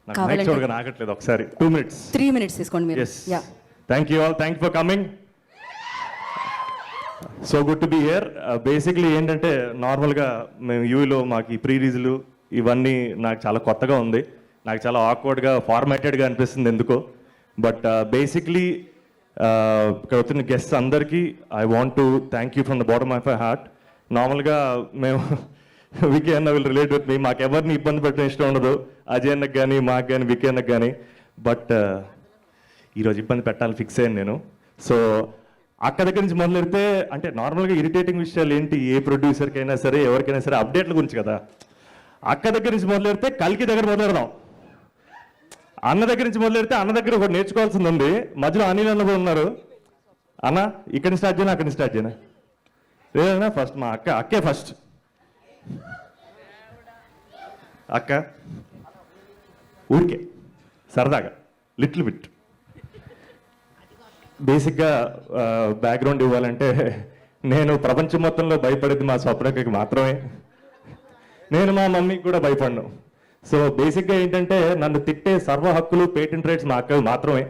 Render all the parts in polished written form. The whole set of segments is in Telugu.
నాకు మైక్ చూడగా ఆగట్లేదు. ఒకసారి 2 minutes 3 minutes తీసుకోండి మీరు. Yeah, thank you all, thank for coming. So good to be here. Basically ఏంటంటే నార్మల్గా మేము యూలో మాకు ఈ ప్రీ రిలీజ్లు ఇవన్నీ నాకు చాలా కొత్తగా ఉంది. నాకు చాలా ఆక్వర్డ్గా ఫార్మాటెడ్గా అనిపిస్తుంది ఎందుకో. బట్ బేసిక్లీ ఇక్కడ వచ్చిన గెస్ట్స్ అందరికీ I want to thank you from the bottom of my heart. నార్మల్గా మేము వికీ అన్న విల్ రిలేట్ విత్ మీ, మాకు ఎవరిని ఇబ్బంది పెట్టడం ఇష్టం ఉండదు, అజయ్ అన్నకు కానీ మాకు కానీ వికీ అన్నకు కానీ. బట్ ఈరోజు ఇబ్బంది పెట్టాలని ఫిక్స్ అయ్యాను నేను. సో అక్క దగ్గర నుంచి మొదలెడితే అంటే నార్మల్గా ఇరిటేటింగ్ విషయాలు ఏంటి, ఏ ప్రొడ్యూసర్కి అయినా సరే ఎవరికైనా సరే అప్డేట్ల గురించి కదా. అక్క దగ్గర నుంచి మొదలెడితే కల్కి దగ్గర మొదలెడదాం. అన్న దగ్గర నుంచి మొదలెడితే అన్న దగ్గర ఒకటి నేర్చుకోవాల్సింది ఉంది. మధ్యలో అనిల్ అన్న కూడా ఉన్నారు. అన్న ఇక్కడిని స్టార్ట్ చేయనా అక్కడిని స్టార్ట్ చేయనా? లేదన్నా ఫస్ట్ మా అక్కే ఫస్ట్. అక్క ఊరికే సరదాగా లిటిల్ బిట్ బేసిక్గా బ్యాక్గ్రౌండ్ ఇవ్వాలంటే నేను ప్రపంచం మొత్తంలో భయపడేది మా స్వప్నకి మాత్రమే. నేను మా మమ్మీకి కూడా భయపడను. సో బేసిక్గా ఏంటంటే నన్ను తిట్టే సర్వ హక్కులు పేటెంట్ రైట్స్ మా అక్క మాత్రమే.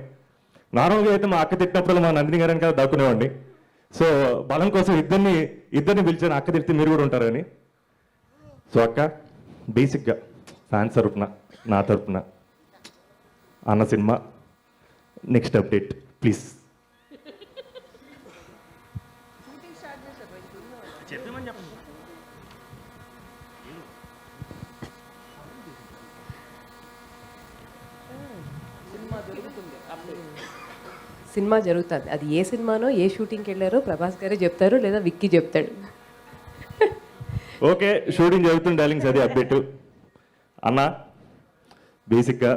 నార్మల్గా అయితే మా అక్క తిట్టినప్పుడు మా నందిని గారిని కదా దక్కునేవాడిని. సో బలం కోసం ఇద్దరిని పిలిచాను, అక్క తిడితే మీరు కూడా ఉంటారని. సో అక్క బేసిక్గా ఫ్యాన్స్ తరపున నా తరపున అన్న cinema next update please. Cinema జరుగుతుంది. అది ఏ సినిమానో ఏ షూటింగ్కి వెళ్ళారో ప్రభాస్ గారే చెప్తారు లేదా విక్కీ చెప్తాడు. ఓకే, షూటింగ్ జరుగుతుంది డార్లింగ్స్, అది అప్డేట్. అన్న బేసిక్గా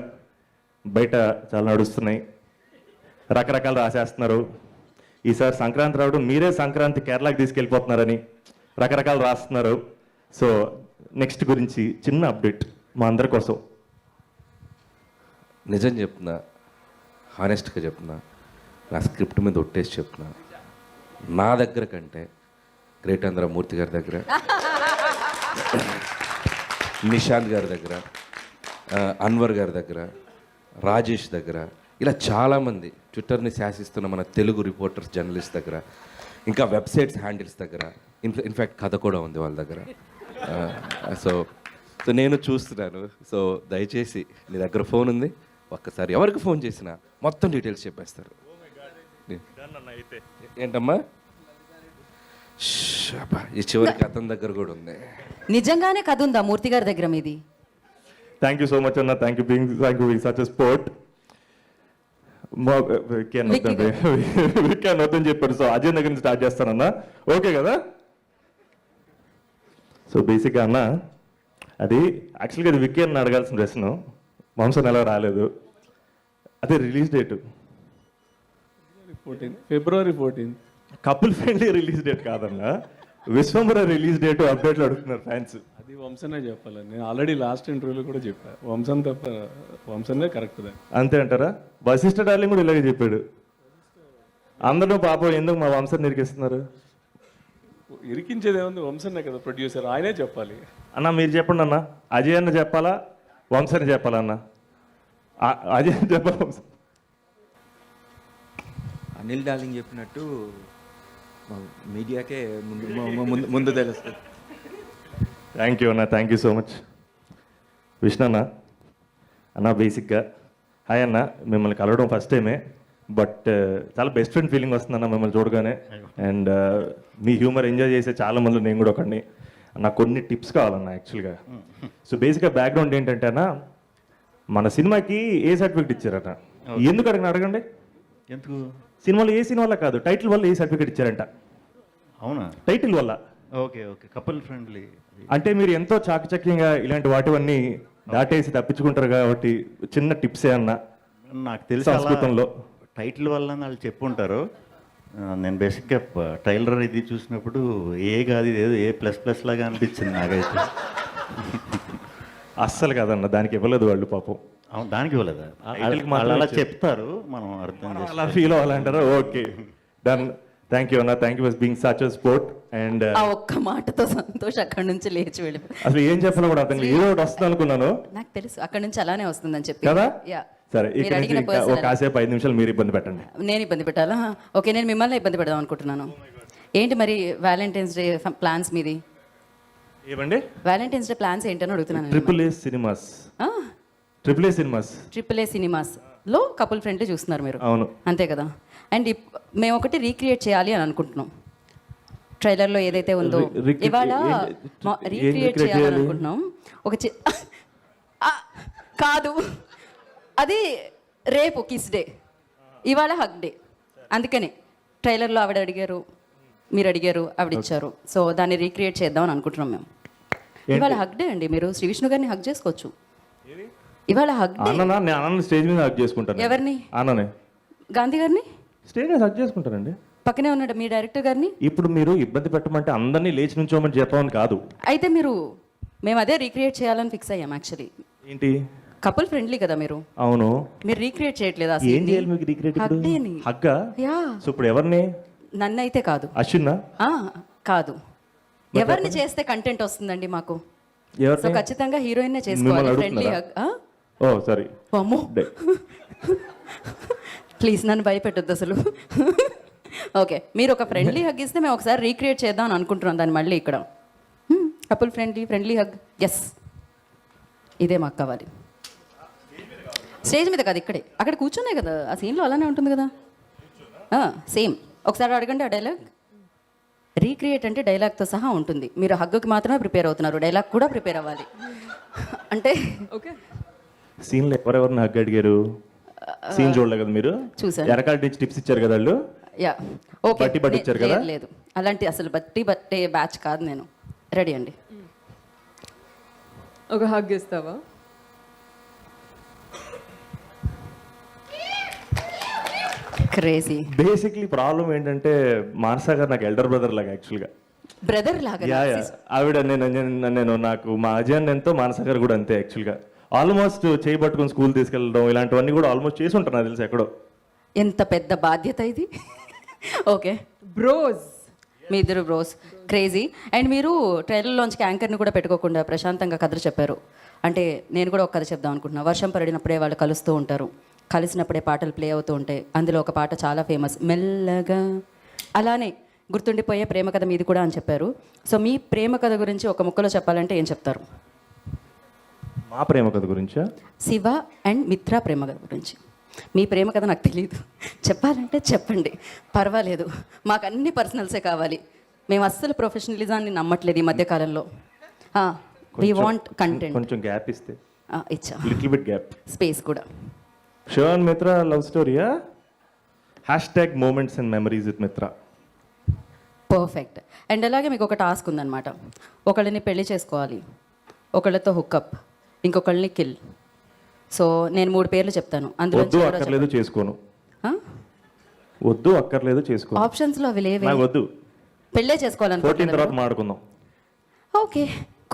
బయట చాలా నడుస్తున్నాయి, రకరకాలు రాసేస్తున్నారు. ఈసారి సంక్రాంతి రావడం మీరే సంక్రాంతి కేరళకి తీసుకెళ్ళిపోతున్నారని రకరకాలు రాస్తున్నారు. సో నెక్స్ట్ గురించి చిన్న అప్డేట్ మా అందరి కోసం. నిజం చెప్తున్నా, హానెస్ట్గా చెప్తున్నా, నా స్క్రిప్ట్ మీద ఒట్టేసి చెప్తున్నా, నా దగ్గర కంటే గ్రేట్ ఆంధ్ర మూర్తి గారి దగ్గర, నిశాంత్ గారి దగ్గర, అన్వర్ గారి దగ్గర, రాజేష్ దగ్గర, ఇలా చాలామంది ట్విట్టర్ని శాసిస్తున్న మన తెలుగు రిపోర్టర్స్ జర్నలిస్ట్ దగ్గర, ఇంకా వెబ్సైట్స్ హ్యాండిల్స్ దగ్గర, ఇన్ఫ్యాక్ట్ కథ కూడా ఉంది వాళ్ళ దగ్గర. సో సో నేను చూస్తున్నాను. సో దయచేసి నీ దగ్గర ఫోన్ ఉంది, ఒక్కసారి ఎవరికి ఫోన్ చేసినా మొత్తం డీటెయిల్స్ చెప్పేస్తారు. ఏంటమ్మా ఈ చివరికి అతని దగ్గర కూడా ఉంది. నిజంగానే కథ ఉందా మూర్తి గారి దగ్గర మీది? థ్యాంక్ యూ సో మచ్ అన్న, thank you being such sport. వద్దని చెప్పాడు. సో అజయ్ దగ్గర నుంచి స్టార్ట్ చేస్తానన్నా, ఓకే కదా? సో బేసిక్గా అన్న అది యాక్చువల్గా అది విక్కీ అని అడగాల్సిన ప్రశ్న, వంశం ఎలా రాలేదు. అదే release date February 14th. Couple friendly release date కాదన్నా, విశ్వంబర రిలీజ్ డేట్ అప్డేట్లు అడుగుతున్నారు ఫ్యాన్స్. అది వంశనే చెప్పాలి. నేను ఆల్రెడీ లాస్ట్ ఇంటర్వ్యూలో కూడా చెప్పా, వంశం తప్ప వంశనే కరెక్ట్. అంతే అంటారా? వశిష్ఠ డార్లింగ్ కూడా ఇలాగే చెప్పాడు. అందరూ పాపం ఎందుకు మా వంశం నిరికిస్తున్నారు? ఇరికించేది ఏముంది, వంశనే కదా ప్రొడ్యూసర్, ఆయనే చెప్పాలి. అన్న మీరు చెప్పండి అన్న, అజయ్ అన్న చెప్పాలా వంశని చెప్పాలన్నా? అజయ్ అన్న చెప్పాలా వంశం? అనిల్ డార్లింగ్ చెప్పినట్టు మీడియాకే ముందు తెలుస్తుంది. థ్యాంక్ యూ అన్న, thank you so much. Vishnu అన్న, అన్న బేసిక్గా హాయ్ అన్న, మిమ్మల్ని కలవడం ఫస్ట్ టైమే, బట్ చాలా బెస్ట్ ఫ్రెండ్ ఫీలింగ్ వస్తుందన్న మిమ్మల్ని చూడగానే. అండ్ మీ హ్యూమర్ ఎంజాయ్ చేసే చాలా మంది, నేను కూడా ఒకడిని. నాకు కొన్ని టిప్స్ కావాలన్న యాక్చువల్గా. సో బేసిక్గా బ్యాక్గ్రౌండ్ ఏంటంటే అన్న, మన సినిమాకి ఏ సర్టిఫికేట్ ఇచ్చారన్న? ఎందుకు అడగండి. ఎందుకు? సినిమాలో ఏ సినిమాలో కాదు, టైటిల్ వల్ల ఏ సర్టిఫికేట్ ఇచ్చారంట. అవునా? టైటిల్ వల్ల. Okay okay, couple friendly. అంటే మీరు ఎంతో చాకచక్యంగా ఇలాంటి వాటివన్నీ దాటేసి తప్పించుకుంటారు కాబట్టి చిన్న టిప్సే అన్న. నాకు తెలిసి సంస్కృతంలో టైటిల్ వల్ల వాళ్ళు చెప్పుంటారు. నేను బేసిక్గా ట్రైలర్ ఇది చూసినప్పుడు ఏ కాదు ఏదో ఏ ప్లస్ ప్లస్ లాగా అనిపించింది నాకైతే. అస్సలు కాదన్న, దానికి ఇవ్వలేదు వాళ్ళు పాపం. అవును, దానికి ఇవ్వలేదా? అలా చెప్తారు, మనం అర్థం అలా ఫీల్ అవ్వాలంటారా? ఓకే డన్, థ్యాంక్ యూ అన్న, thank you for being such a sport. And ఆ ఒక్క మాటతో సంతోష్ అక్కడి నుంచి లేచి వెళ్ళిపోయి అసలు ఏం చెప్పాలో కూడా అర్థం కాలేదు. ఏదో ఒకటి వస్తుంది అనుకున్నాను నాకు తెలుసు అక్కడి నుంచి అలానే వస్తుందని చెప్పి కదా. యా సరే, మీరు ఇక్కడ నుంచి అడిగిన ఇంకా person ఒక కాసేపు 5 నిమిషాలు మీరు ఇబ్బంది పెట్టండి. నేను ఇబ్బంది పెట్టాలా? ఓకే, నేను మిమ్మల్ని ఇబ్బంది పెడదాం అనుకుంటున్నాను. ఏంటి మరి వ్యాలంటైన్స్ డే ప్లాన్స్ మీది? ఏమండి? వ్యాలంటైన్స్ డే ప్లాన్స్ ఏంటని అడుగుతున్నాను. Triple A cinemas. Triple A cinemas లో కపుల్ ఫ్రెండ్లీ చూస్తున్నారు మీరు, అవును. అంతే కదా? అండ్ మేము ఒకటి రీక్రియేట్ చేయాలి అని అనుకుంటున్నాం. ట్రైలర్లో ఏదైతే ఉందో ఇవాళ రీక్రియేట్ చేయాలని అనుకుంటున్నాం. ఒక కాదు, అది రేపు కిస్ డే, ఇవాళ హగ్ డే. అందుకనే ట్రైలర్లో ఆవిడ అడిగారు, మీరు అడిగారు, ఆవిడ ఇచ్చారు. సో దాన్ని రీక్రియేట్ చేద్దామని అనుకుంటున్నాం మేము. ఇవాళ హగ్ డే అండి, మీరు శ్రీ విష్ణు గారిని హగ్ చేసుకోవచ్చు. ఇవాళ హగ్ డే. అన్న నేను అన్న స్టేజ్ మీద హగ్ చేసుకుంటాను. ఎవరిని? అన్ననే గాంధీ గారిని స్టేజ్ మీద హగ్ చేసుకుంటానండి. పక్కనే ఉన్నాడు మీ డైరెక్టర్ గారిని. ఇప్పుడు మీరు ఇబ్బంది పెట్టమంటే అందరినీ లేచి నుంచోమని చెప్పమని కాదు. అయితే మేము అదే రీక్రియేట్ చేయాలని ఫిక్స్ అయ్యాం యాక్చువల్లీ. ఏంటి? కపుల్ ఫ్రెండ్లీ కదా మీరు, అవును. మీరు రీక్రియేట్ చేయట్లేదు. ఏం చేయాలి మీకు రీక్రియేట్? హగ్గా? యా. సో ఇప్పుడు ఎవరిని? నన్ను అయితే కాదు. అశ్విన్నా? కాదు, ఎవరిని చేస్తే కంటెంట్ వస్తుందండి మాకు? సో ఎవరిని? ఖచ్చితంగా హీరోయిన్ చేసుకోవాలి. Friendly hug. Oh sorry. అమ్మో, ప్లీజ్ నన్ను భయపెట్టొద్దు అసలు. ఓకే, మీరు ఒక ఫ్రెండ్లీ హగ్ ఇస్తే మేము ఒకసారి రీక్రియేట్ చేద్దాం అని అనుకుంటున్నాం దాన్ని మళ్ళీ ఇక్కడ. Couple friendly hug. ఎస్, ఇదే మాకు కావాలి. స్టేజ్ మీద కాదు, ఇక్కడే. అక్కడ కూర్చునే కదా, ఆ సీన్లో అలానే ఉంటుంది కదా. సేమ్. ఒకసారి అడగండి ఆ డైలాగ్. రీక్రియేట్ అంటే డైలాగ్తో సహా ఉంటుంది. మీరు హగ్గుకి మాత్రమే ప్రిపేర్ అవుతున్నారు, డైలాగ్ కూడా ప్రిపేర్ అవ్వాలి. అంటే ఓకే, సీన్లో ఎవరెవరిని హగ్ అడిగారు? సీన్ చూడలే కదా మీరు? చూసాను. ఎరకాల నుంచి టిప్స్ ఇచ్చారు కదా వాళ్ళు. Yeah, okay. బట్టి పట్టించారు కదా? లేదు, అలాంటి అసలు బట్టే బ్యాచ్ కాదు నేను. రెడీ అండి. ఒక హగ్ ఇస్తావా? క్రేజీ. బేసిక్లీ ప్రాబ్లం ఏంటంటే మానసా గారు నాకు ఎల్డర్ బ్రదర్ లాగా యాక్చువల్గా. బ్రదర్ లాగా. యా యా, ఆవిడ నేను నాకు మా అజయన్ ఎంతో మానసా గారు కూడా అంతే యాక్చువల్గా. ఆల్మోస్ట్ చేయి పట్టుకుని స్కూల్ తీసుకెళ్ళడం ఇలాంటివన్నీ కూడా ఆల్మోస్ట్ చేసి ఉంటాను నాకు తెలిసి ఎక్కడో. ఎంత పెద్ద బాధ్యత ఇది. Okay, bros. మీ ఇద్దరు బ్రోస్, క్రేజీ. అండ్ మీరు ట్రైలర్లోంచి యాంకర్ని కూడా పెట్టుకోకుండా ప్రశాంతంగా కథలు చెప్పారు. అంటే నేను కూడా ఒక కథ చెప్దాం అనుకుంటున్నా. వర్షం పడినప్పుడే వాళ్ళు కలుస్తూ ఉంటారు, కలిసినప్పుడే పాటలు ప్లే అవుతూ ఉంటాయి. అందులో ఒక పాట చాలా ఫేమస్, మెల్లగా. అలానే గుర్తుండిపోయే ప్రేమ కథ మీది కూడా అని చెప్పారు. సో మీ ప్రేమ కథ గురించి ఒక ముక్కలో చెప్పాలంటే ఏం చెప్తారు? మా ప్రేమ కథ గురించా? శివ అండ్ మిత్ర ప్రేమ కథ గురించి. మీ ప్రేమ కథ నాకు తెలియదు, చెప్పాలంటే చెప్పండి, పర్వాలేదు. మాకు అన్ని పర్సనల్సే కావాలి. మేము అస్సలు ప్రొఫెషనలిజాన్ని నమ్మట్లేదు ఈ మధ్యకాలంలో. We want content. కొంచెం గ్యాప్ ఇస్తే. ఇచ్చా, లిటిల్ బిట్ గ్యాప్, స్పేస్ కూడా. శివ అండ్ మిత్ర లవ్ స్టోరీయా? Hashtag moments and memories with Mitra. Perfect. And అలాగే మీకు ఒక టాస్క్ ఉందన్నమాట. ఒకళ్ళని పెళ్లి చేసుకోవాలి, ఒకళ్ళతో హుక్అప్, ఇంకొకళ్ళని కిల్. సో నేను 3 పేర్లు చెప్తాను, అందులో వద్దు అక్కర్లేదు చేసుకోను. వద్దు అక్కర్లేదు చేసుకోను. ఆప్షన్స్లో అవి లేవే. నాకు వద్దు, పెళ్ళే 14 చేసుకోవాలనుకుంటున్నాను. తర్వాత మాడుకుందాం. Okay,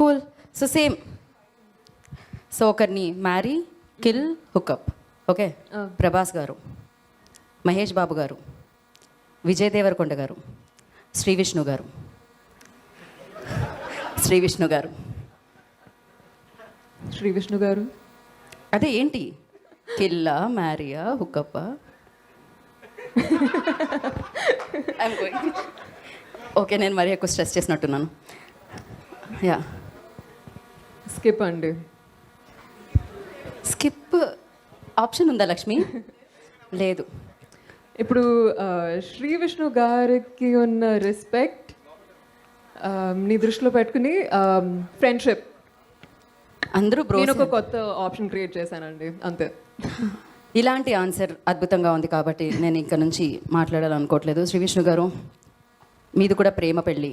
cool. So same. So ఒకరిని marry, kill, hookup. Okay, Prabhas garu, Mahesh బాబు గారు, విజయ్ దేవరకొండ గారు, శ్రీ విష్ణు గారు. శ్రీ విష్ణు గారు. శ్రీ విష్ణు గారు. అదే ఏంటి, కిల్లా, మ్యారియా, హుక్అప్పా? ఓకే, నేను మరీ ఎక్కువ స్ట్రెస్ చేసినట్టున్నాను. యా, స్కిప్ అండి. స్కిప్ ఆప్షన్ ఉందా లక్ష్మి? లేదు. ఇప్పుడు శ్రీ విష్ణు గారికి ఉన్న రెస్పెక్ట్ నీ దృష్టిలో పెట్టుకుని ఫ్రెండ్షిప్. అందరూ బ్రో. నేను ఒక కొత్త ఆప్షన్ క్రియేట్ చేశానండి, అంతే. ఇలాంటి ఆన్సర్ అద్భుతంగా ఉంది కాబట్టి నేను ఇక్కడ నుంచి మాట్లాడాలనుకోవట్లేదు. శ్రీ విష్ణు గారు, మీది కూడా ప్రేమ పెళ్ళి.